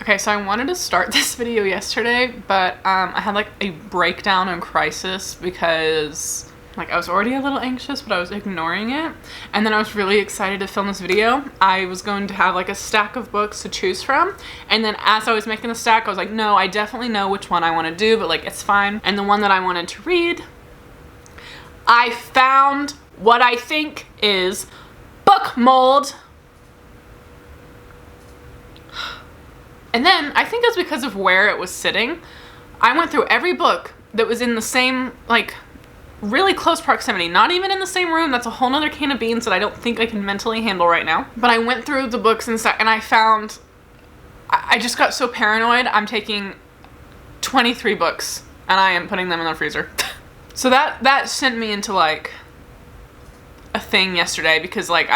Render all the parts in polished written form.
Okay, so I wanted to start this video yesterday, but I had like a breakdown and crisis because like I was already a little anxious, but I was ignoring it. And then I was really excited to film this video. I was going to have like a stack of books to choose from. And then as I was making the stack, I was like, no, I definitely know which one I want to do, but like it's fine. And the one that I wanted to read, I found what I think is book mold. And then, I think it was because of where it was sitting, I went through every book that was in the same, like, really close proximity. Not even in the same room. That's a whole nother can of beans that I don't think I can mentally handle right now. But I went through the books and stuff, and I found, I just got so paranoid. I'm taking 23 books, and I am putting them in the freezer. So that sent me into, like, a thing yesterday, because, like,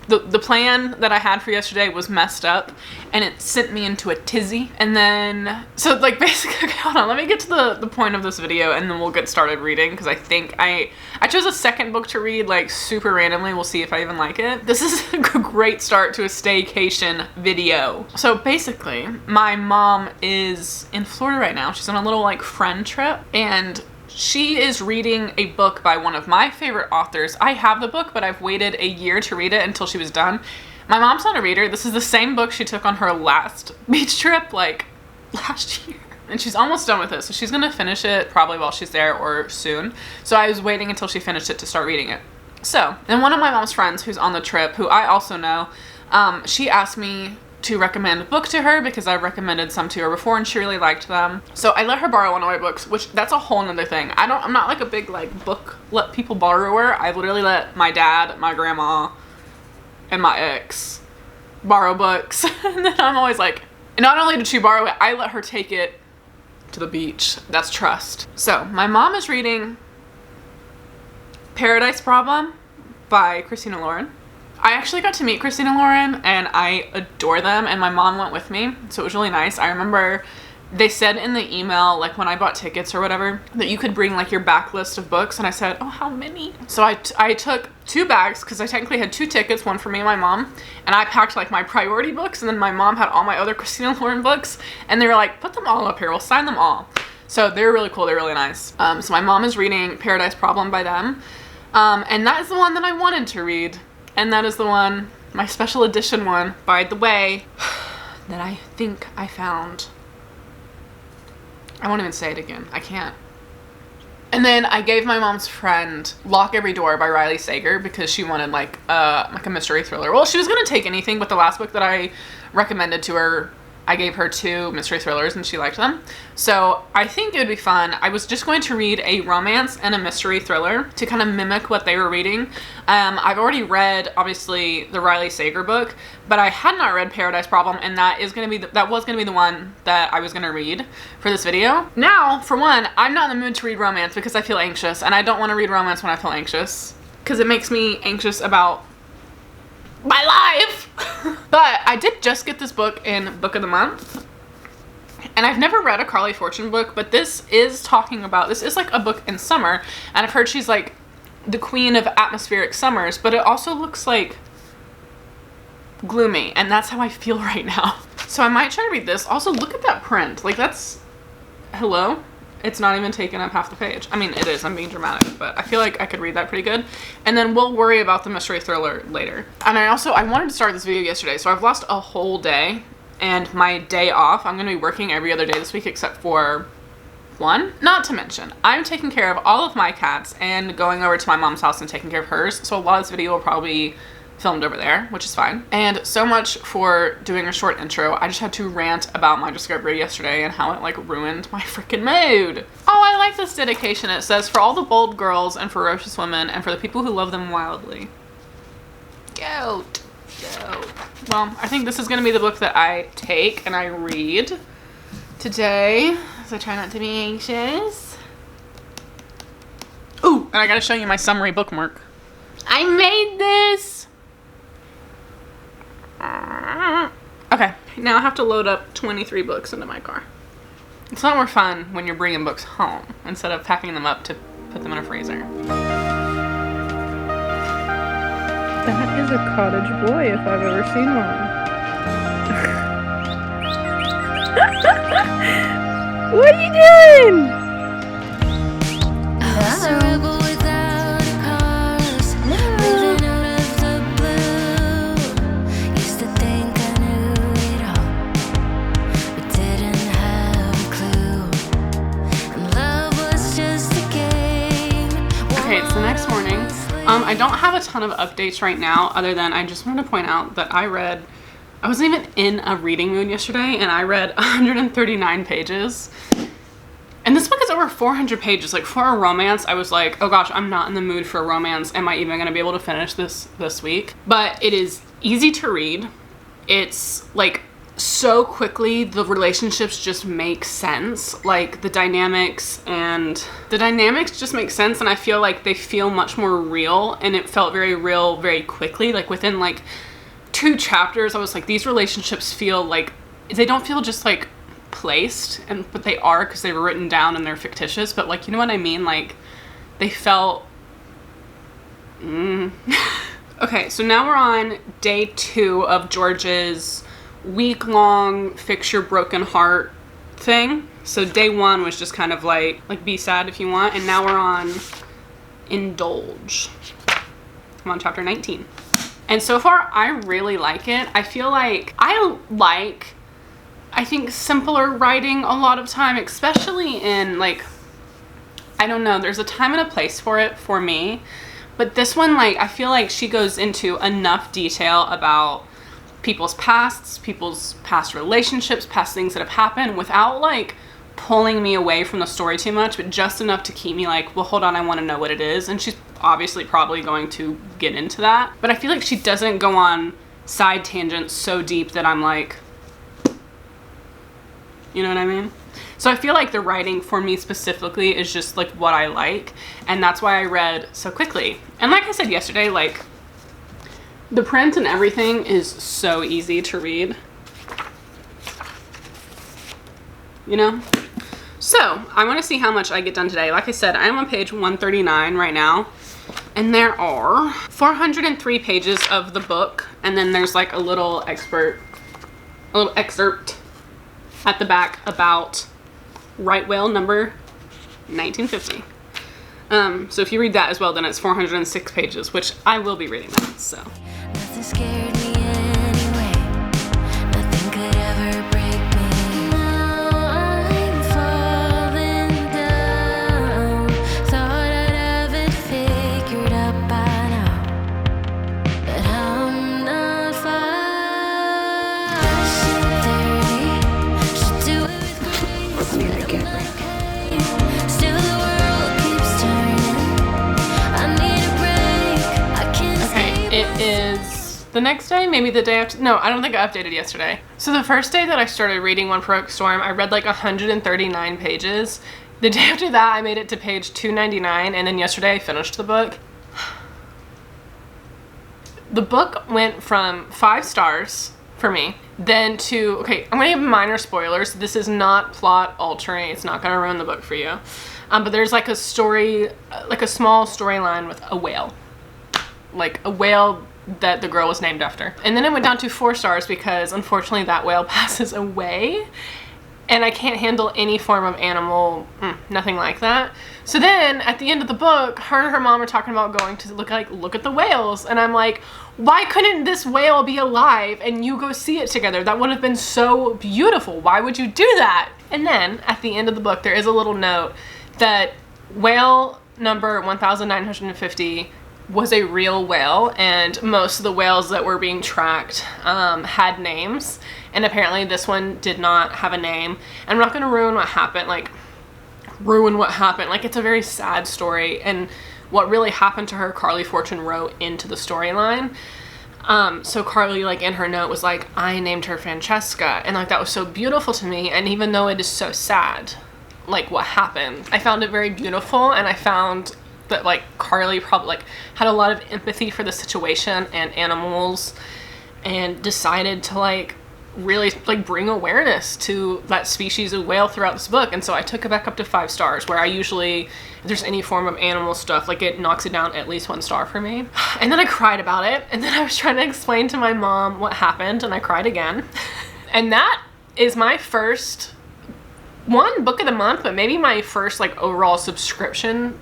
the plan that I had for yesterday was messed up, and it sent me into a tizzy. And then, so like basically, okay, hold on, let me get to the point of this video, and then we'll get started reading, because I think I chose a second book to read, like super randomly. We'll see if I even like it. This is a great start to a staycation video. So basically, my mom is in Florida right now. She's on a little like friend trip, and she is reading a book by one of my favorite authors. I have the book, but I've waited a year to read it until she was done. My mom's not a reader. This is the same book she took on her last beach trip, like last year. And she's almost done with it, so she's gonna finish it probably while she's there or soon. So I was waiting until she finished it to start reading it. So, then one of my mom's friends who's on the trip, who I also know, she asked me to recommend a book to her because I've recommended some to her before and she really liked them. So I let her borrow one of my books, which that's a whole nother thing. I'm not like a big like book let people borrower. I literally let my dad, my grandma, and my ex borrow books. And then I'm always like, not only did she borrow it, I let her take it to the beach. That's trust. So my mom is reading Paradise Problem by Christina Lauren. I actually got to meet Christina Lauren, and I adore them, and my mom went with me, so it was really nice. I remember they said in the email, like when I bought tickets or whatever, that you could bring like your backlist of books, and I said, oh, how many? So I took 2 bags, because I technically had 2 tickets, one for me and my mom, and I packed like my priority books, and then my mom had all my other Christina Lauren books, and they were like, put them all up here, we'll sign them all. So they were really cool, they're really nice. So my mom is reading Paradise Problem by them, and that is the one that I wanted to read. And that is the one, my special edition one, by the way, that I think I found. I won't even say it again. I can't. And then I gave my mom's friend Lock Every Door by Riley Sager because she wanted like a mystery thriller. Well, she was gonna take anything, but the last book that I recommended to her, I gave her 2 mystery thrillers and she liked them. So I think it would be fun. I was just going to read a romance and a mystery thriller to kind of mimic what they were reading. I've already read, obviously, the Riley Sager book, but I had not read Paradise Problem, and that was going to be the one that I was going to read for this video. Now, for one, I'm not in the mood to read romance because I feel anxious, and I don't want to read romance when I feel anxious because it makes me anxious about my life. But I did just get this book in Book of the Month, and I've never read a Carly Fortune book, but this is like a book in summer, and I've heard she's like the queen of atmospheric summers, but it also looks like gloomy, and that's how I feel right now. So I might try to read this. Also, look at that print. Like, that's, hello? It's not even taken up half the page. I mean, it is, I'm being dramatic, but I feel like I could read that pretty good. And then we'll worry about the mystery thriller later. And I wanted to start this video yesterday, so I've lost a whole day, and my day off, I'm gonna be working every other day this week except for one. Not to mention, I'm taking care of all of my cats and going over to my mom's house and taking care of hers, so a lot of this video will probably be filmed over there, which is fine. And so much for doing a short intro. I just had to rant about my discovery yesterday and how it like ruined my freaking mood. Oh, I like this dedication. It says, for all the bold girls and ferocious women and for the people who love them wildly. Goat. Well, I think this is gonna be the book that I take and I read today, so try not to be anxious. Ooh, and I gotta show you my summary bookmark. I made this! Okay, now I have to load up 23 books into my car. It's a lot more fun when you're bringing books home instead of packing them up to put them in a freezer. That is a cottage boy if I've ever seen one. What are you doing? Okay, it's the next morning. I don't have a ton of updates right now, other than I just wanted to point out that I wasn't even in a reading mood yesterday, and I read 139 pages. And this book is over 400 pages. Like, for a romance, I was like, oh gosh, I'm not in the mood for a romance. Am I even going to be able to finish this week? But it is easy to read. It's like so quickly the relationships just make sense. Like the dynamics just make sense, and I feel like they feel much more real, and it felt very real very quickly. Like within like 2 chapters, I was like, these relationships feel like, they don't feel just like placed, but they are, because they were written down and they're fictitious, but like, you know what I mean? Like they felt Okay, so now we're on day 2 of George's week-long fix your broken heart thing. So day 1 was just kind of like be sad if you want, and now we're on indulge. I'm on chapter 19. And so far, I really like it. I feel like I think simpler writing a lot of time, especially in like, I don't know, there's a time and a place for it for me. But this one, like, I feel like she goes into enough detail about people's past relationships, past things that have happened, without like pulling me away from the story too much, but just enough to keep me like, well, hold on, I want to know what it is. And she's obviously probably going to get into that, but I feel like she doesn't go on side tangents so deep that I'm like, you know what I mean? So I feel like the writing for me specifically is just like what I like, and that's why I read so quickly. And like I said yesterday, like the print and everything is so easy to read, you know? So I want to see how much I get done today. Like I said, I am on page 139 right now, and there are 403 pages of the book, and then there's like a little excerpt at the back about right whale number 1950. So if you read that as well, then it's 406 pages, which I will be reading that, so. Nothing scared me anyway. Nothing could ever break me. Now I'm falling down. Thought I'd have it figured out by now, but I'm not fine. She's 30. Should do it with grace. Still the world keeps turning. I need a break. I can't escape. It is the next day, maybe the day after. No, I don't think I updated yesterday. So the first day that I started reading One Perfect Storm, I read like 139 pages. The day after that, I made it to page 299, and then yesterday I finished the book. The book went from 5 stars for me, then to, okay, I'm gonna give minor spoilers. This is not plot altering. It's not gonna ruin the book for you. But there's like a story, like a small storyline with a whale. Like a whale that the girl was named after. And then it went down to 4 stars because unfortunately that whale passes away, and I can't handle any form of animal, nothing like that. So then at the end of the book, her and her mom are talking about going to look at the whales, and I'm like, why couldn't this whale be alive and you go see it together? That would have been so beautiful. Why would you do that? And then at the end of the book, there is a little note that whale number 1950 was a real whale, and most of the whales that were being tracked had names, and apparently this one did not have a name. And I'm not going to ruin what happened, like it's a very sad story, and what really happened to her, Carly Fortune wrote into the storyline. So Carly, like in her note, was like, I named her Francesca, and like that was so beautiful to me. And even though it is so sad, like what happened, I found it very beautiful, and I found that like Carly probably like had a lot of empathy for the situation and animals, and decided to like really like bring awareness to that species of whale throughout this book. And so I took it back up to 5 stars, where I usually, if there's any form of animal stuff, like it knocks it down at least 1 star for me. And then I cried about it, and then I was trying to explain to my mom what happened, and I cried again. And that is my first one book of the month, but maybe my first like overall subscription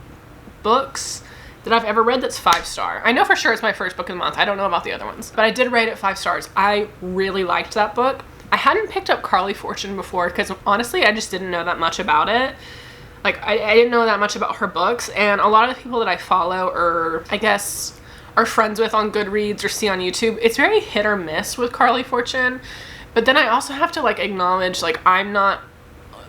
books that I've ever read that's 5-star. I know for sure it's my first book of the month. I don't know about the other ones, but I did rate it 5 stars. I really liked that book. I hadn't picked up Carly Fortune before because honestly, I just didn't know that much about it. Like, I didn't know that much about her books, and a lot of the people that I follow or I guess are friends with on Goodreads or see on YouTube, it's very hit or miss with Carly Fortune. But then I also have to like acknowledge like I'm not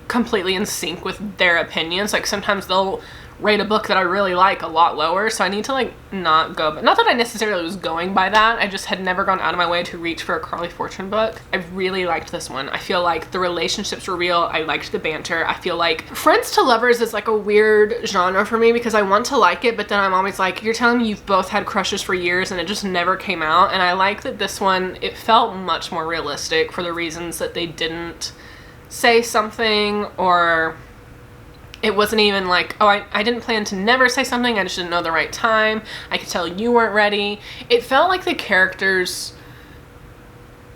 completely in sync with their opinions. Like sometimes they'll rate a book that I really like a lot lower, so I need to like not go, but not that I necessarily was going by that, I just had never gone out of my way to reach for a Carly Fortune book. I really liked this one. I feel like the relationships were real. I liked the banter. I feel like friends to lovers is like a weird genre for me because I want to like it, but then I'm always like, you're telling me you've both had crushes for years and it just never came out. And I like that this one, it felt much more realistic for the reasons that they didn't say something, or it wasn't even like, oh, I didn't plan to never say something, I just didn't know the right time. I could tell you weren't ready. It felt like the characters,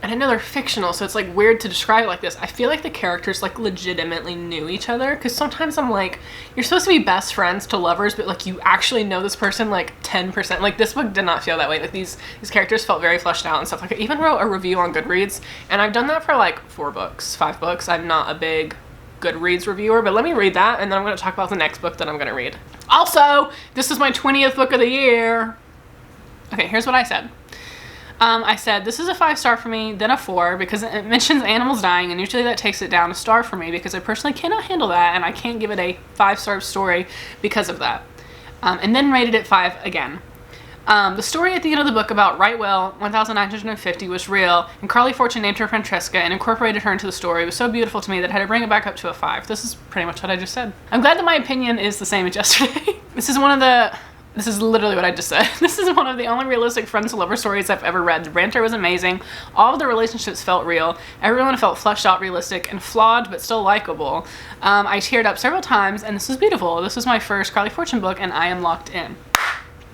and I know they're fictional, so it's like weird to describe it like this. I feel like the characters like legitimately knew each other, because sometimes I'm like, you're supposed to be best friends to lovers, but like you actually know this person like 10%. Like this book did not feel that way. Like these characters felt very fleshed out and stuff. Like I even wrote a review on Goodreads, and I've done that for like 5 books. I'm not a big Goodreads reviewer, but let me read that and then I'm going to talk about the next book that I'm going to read. Also, this is my 20th book of the year. Okay, here's what I said. I said, this is a 5-star for me, then a 4, because it mentions animals dying, and usually that takes it down a star for me because I personally cannot handle that, and I can't give it a 5-star story because of that. And then rated it 5 again. The story at the end of the book about Right Well 1950 was real, and Carly Fortune named her Francesca and incorporated her into the story. It was so beautiful to me that I had to bring it back up to a 5. This is pretty much what I just said. I'm glad that my opinion is the same as yesterday. This is literally what I just said. This is one of the only realistic friends to lover stories I've ever read. The banter was amazing. All of the relationships felt real. Everyone felt fleshed out, realistic, and flawed, but still likable. I teared up several times, and this was beautiful. This was my first Carly Fortune book, and I am locked in.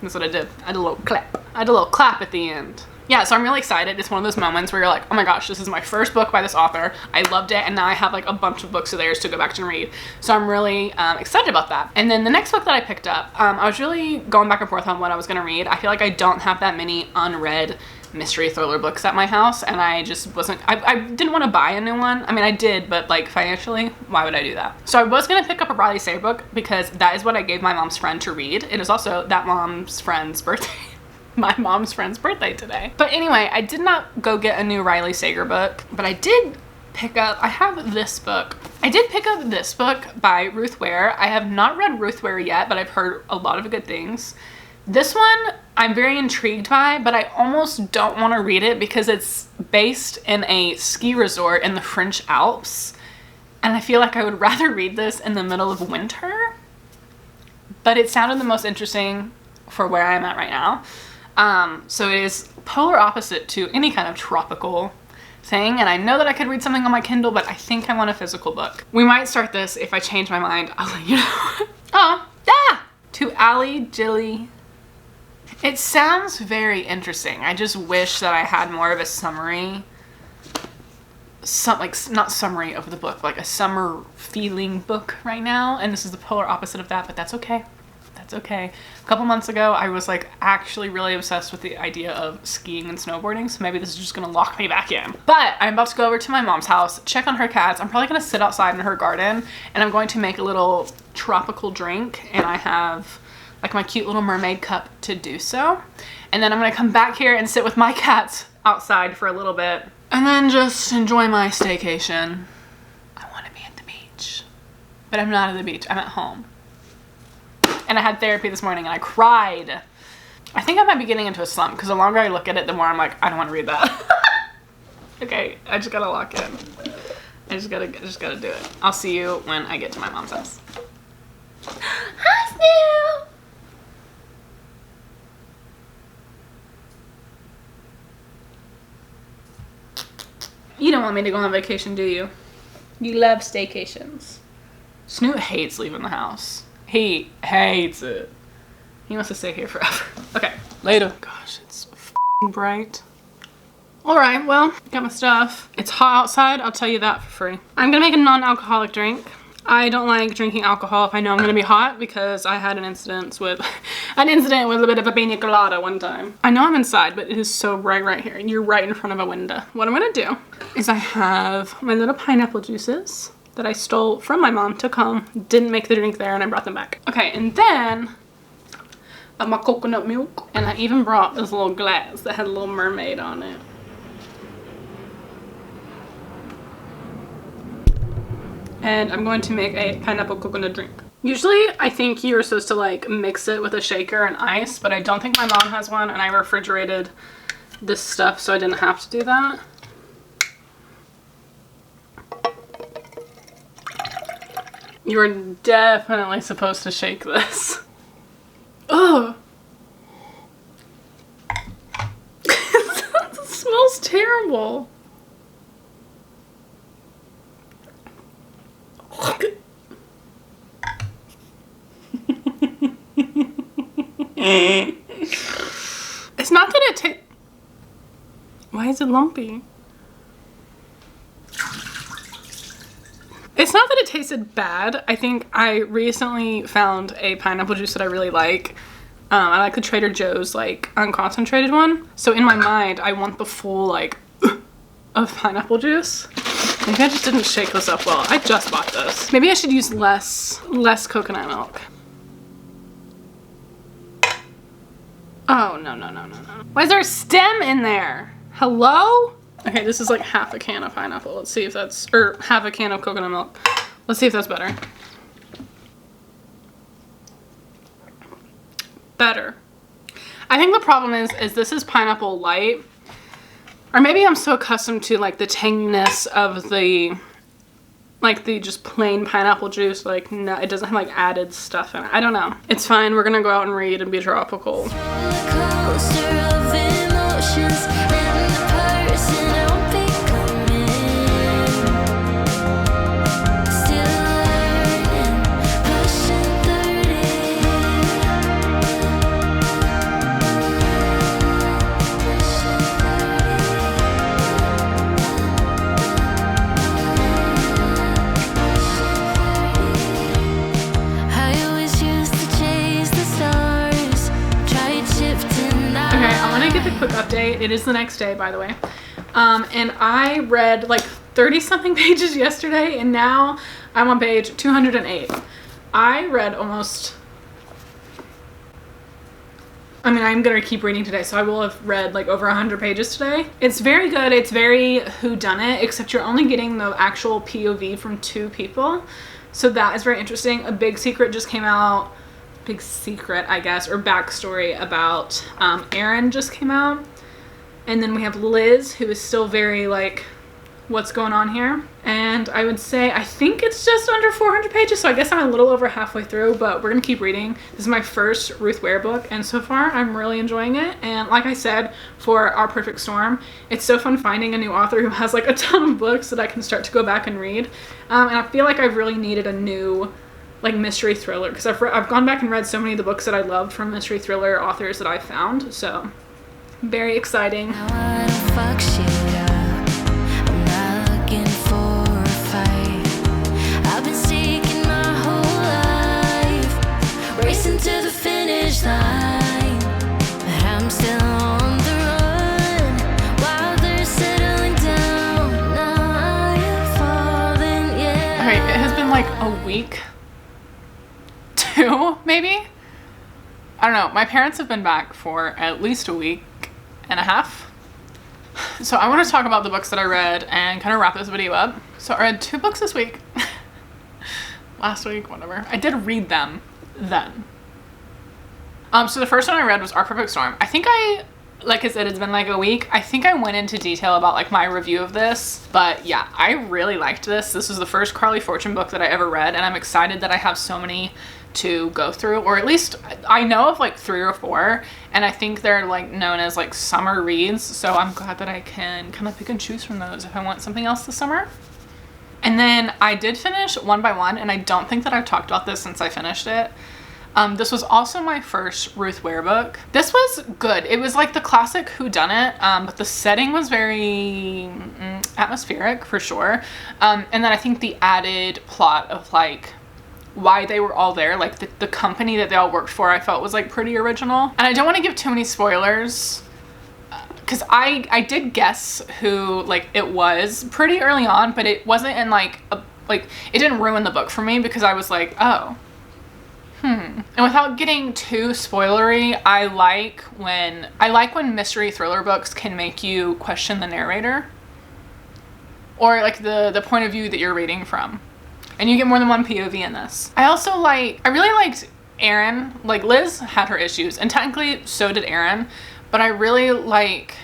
That's what I did. I had a little clap. At the end. Yeah, so I'm really excited. It's one of those moments where you're like, oh my gosh, this is my first book by this author. I loved it, and now I have like a bunch of books of theirs to go back and read. So I'm really excited about that. And then the next book that I picked up, I was really going back and forth on what I was going to read. I feel like I don't have that many unread mystery thriller books at my house, and I just wasn't, I didn't want to buy a new one. I mean, I did, but like financially, why would I do that? So I was going to pick up a Riley Sager book because that is what I gave my mom's friend to read. It is also that mom's friend's birthday. My mom's friend's birthday today. But anyway, I did not go get a new Riley Sager book, but I did pick up, I have this book. I did pick up this book by Ruth Ware. I have not read Ruth Ware yet, but I've heard a lot of good things. This one I'm very intrigued by, but I almost don't want to read it because it's based in a ski resort in the French Alps. And I feel like I would rather read this in the middle of winter. But it sounded the most interesting for where I am at right now. So it is polar opposite to any kind of tropical thing, and I know that I could read something on my Kindle, but I think I want a physical book. We might start this. If I change my mind, I'll let you know. Oh, ah! To Allie Jilly. It sounds very interesting. I just wish that I had more of a summary. Not summary of the book, like a summer feeling book right now, and this is the polar opposite of that, but that's okay. That's okay. A couple months ago, I was like actually really obsessed with the idea of skiing and snowboarding, so maybe this is just gonna lock me back in. But I'm about to go over to my mom's house, check on her cats. I'm probably gonna sit outside in her garden, and I'm going to make a little tropical drink, and I have like my cute little mermaid cup to do so. And then I'm gonna come back here and sit with my cats outside for a little bit, and then just enjoy my staycation. I wanna be at the beach, but I'm not at the beach, I'm at home. And I had therapy this morning and I cried. I think I might be getting into a slump because the longer I look at it, the more I'm like, I don't want to read that. Okay, I just gotta lock in. I just gotta do it. I'll see you when I get to my mom's house. Hi, Snoop! You don't want me to go on vacation, do you? You love staycations. Snoop hates leaving the house. He hates it. He wants to stay here forever. Okay, later. Gosh, it's f***ing bright. All right, well, got my stuff. It's hot outside, I'll tell you that for free. I'm gonna make a non-alcoholic drink. I don't like drinking alcohol if I know I'm gonna be hot because I had an incident with a bit of a pina colada one time. I know I'm inside, but it is so bright right here. You're right in front of a window. What I'm gonna do is I have my little pineapple juices that I stole from my mom, took home, didn't make the drink there, and I brought them back. Okay, and then my coconut milk. And I even brought this little glass that had a little mermaid on it. And I'm going to make a pineapple coconut drink. Usually I think you're supposed to like mix it with a shaker and ice, but I don't think my mom has one, and I refrigerated this stuff so I didn't have to do that. You are definitely supposed to shake this. Ugh. It smells terrible. It's not that it tastes... Why is it lumpy? It's not that it tasted bad. I think I recently found a pineapple juice that I really like. I like the Trader Joe's like unconcentrated one. So in my mind, I want the full like of pineapple juice. Maybe I just didn't shake this up well. I just bought this. Maybe I should use less coconut milk. Oh, no. Why is there a stem in there? Hello? Okay, this is like half a can of pineapple. Let's see if that's, or half a can of coconut milk. Let's see if that's better. Better. I think the problem is this is pineapple light. Or maybe I'm so accustomed to like the tanginess of the, like the just plain pineapple juice. Like no, it doesn't have like added stuff in it. I don't know. It's fine. We're gonna go out and read and be tropical. Quick update. It is the next day, by the way. And I read like 30 something pages yesterday, and now I'm on page 208. I read almost, I mean, I'm gonna keep reading today, so I will have read like over 100 pages today. It's very good. It's very whodunit, except you're only getting the actual POV from 2 people. So that is very interesting. A big secret just came out. Big secret, I guess, or backstory about Aaron just came out. And then we have Liz, who is still very like, what's going on here? And I would say, I think it's just under 400 pages, so I guess I'm a little over halfway through, but we're gonna keep reading. This is my first Ruth Ware book, and so far I'm really enjoying it. And like I said, for Our Perfect Storm, it's so fun finding a new author who has like a ton of books that I can start to go back and read. And I feel like I've really needed a new like mystery thriller, because I've gone back and read so many of the books that I loved from mystery thriller authors that I found. So very exciting. Now I don't fuck shit up. I'm not looking for a fight. I've been seeking my whole life, racing to the finish line, but I'm still on the run while they're settling down. Now I am falling, yeah. All right, it has been like a week. 2, maybe? I don't know. My parents have been back for at least a week and a half. So I want to talk about the books that I read and kind of wrap this video up. So I read 2 books this week. Last week, whatever. I did read them then. So the first one I read was Our Perfect Storm. I think like I said, it's been like a week. I think I went into detail about like my review of this, but yeah, I really liked this. This was the first Carly Fortune book that I ever read, and I'm excited that I have so many to go through, or at least I know of like 3 or 4, and I think they're like known as like summer reads, so I'm glad that I can kind of pick and choose from those if I want something else this summer. And then I did finish One by One, and I don't think that I've talked about this since I finished it. This was also my first Ruth Ware book. This was good. It was like the classic whodunit, but the setting was very atmospheric for sure. And then I think the added plot of like why they were all there, like the company that they all worked for, I felt was like pretty original. And I don't want to give too many spoilers because I did guess who like it was pretty early on, but it wasn't in like it didn't ruin the book for me because I was like, oh. And without getting too spoilery, I like when mystery thriller books can make you question the narrator or like the point of view that you're reading from, and you get more than one POV in this. I really liked Erin. Like Liz had her issues, and technically so did Erin, but I really like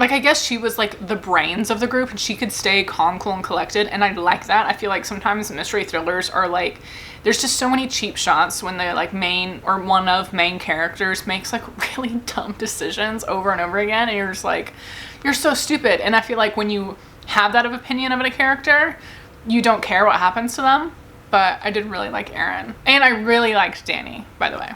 I guess she was like the brains of the group and she could stay calm, cool, and collected, and I like that. I feel like sometimes mystery thrillers are like, there's just so many cheap shots when they're like main or one of main characters makes like really dumb decisions over and over again, and you're just like, you're so stupid. And I feel like when you have that of opinion of a character, you don't care what happens to them. But I did really like Erin, and I really liked Danny, by the way.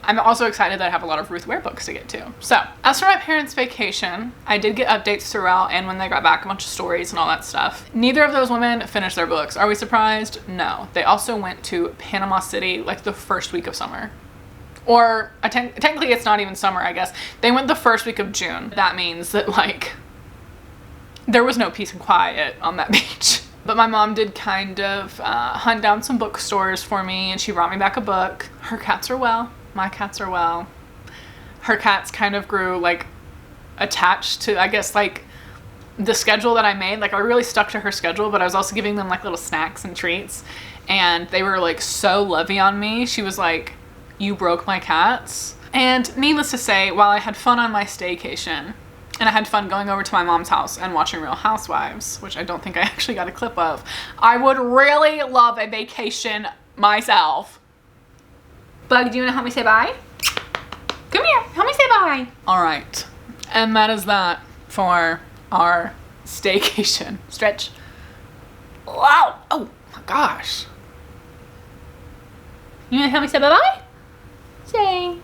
I'm also excited that I have a lot of Ruth Ware books to get to. So, as for my parents' vacation, I did get updates throughout, and when they got back, a bunch of stories and all that stuff. Neither of those women finished their books. Are we surprised? No. They also went to Panama City like the first week of summer. Or, technically it's not even summer, I guess. They went the first week of June. That means that like, there was no peace and quiet on that beach. But my mom did kind of hunt down some bookstores for me, and she brought me back a book. Her cats are well. My cats are well. Her cats kind of grew like attached to, I guess, like the schedule that I made. Like I really stuck to her schedule, but I was also giving them like little snacks and treats, and they were like so lovey on me. She was like, you broke my cats. And needless to say, while I had fun on my staycation, and I had fun going over to my mom's house and watching Real Housewives, which I don't think I actually got a clip of, I would really love a vacation myself. Bug, do you want to help me say bye? Come here, help me say bye. All right, and that is that for our staycation. Stretch. Wow, oh my gosh. You want to help me say bye-bye? Say.